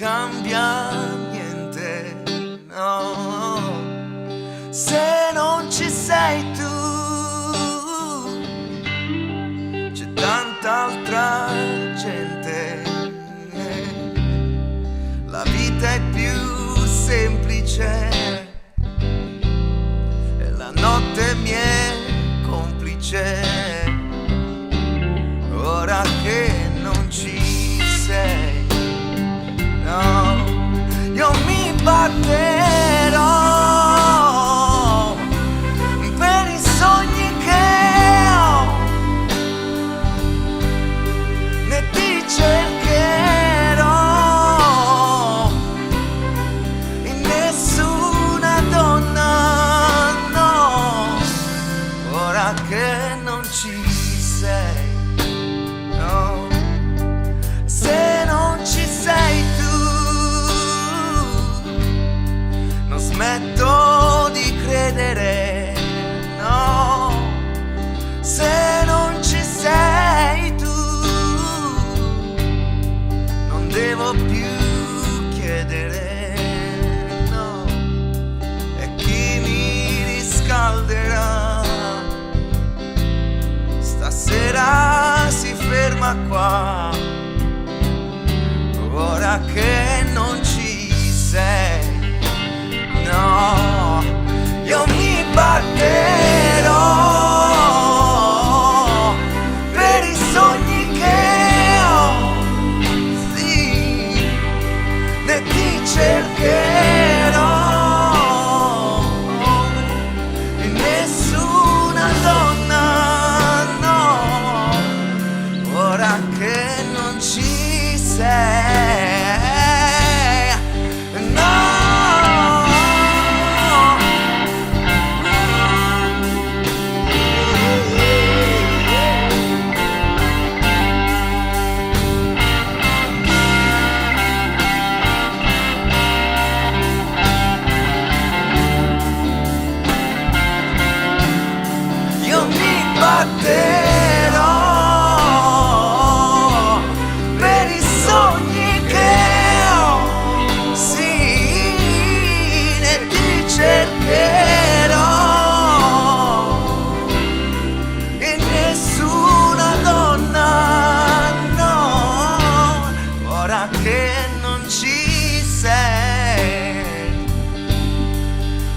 cambia niente, no, se non ci sei tu. C'è tanta altra gente, la vita è più semplice e la notte mi è complice. Ora che non ci sei, no, io mi batterò per i sogni che ho, ne ti cercherò in nessuna donna, no, ora che non ci sei. No, se non ci sei tu, non smetto di credere, no, se non ci sei tu, non devo più chiedere, no, e chi mi riscalderà stasera si ferma qua, ora che non ci sei, no, io mi batterò per i sogni che ho, sì, ne ti cercherò e nessuna donna, no, ora che non ci sei, no. Io mi batterò per i sogni che ho, sì, ne ti cercherò e nessuna donna, no, ora che non ci sei,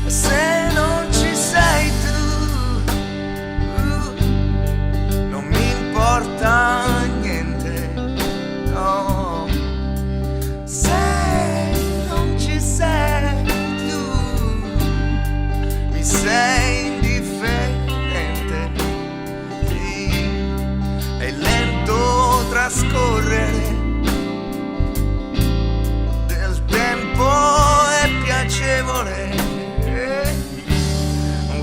se non ci sei tu, non mi importa niente, no, se non ci sei tu, mi sei indifferente, sì, è lento trascorrere del tempo, è piacevole,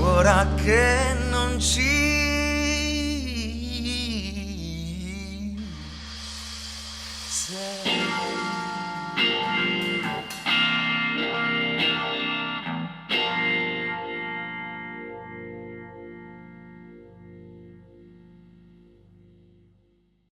ora che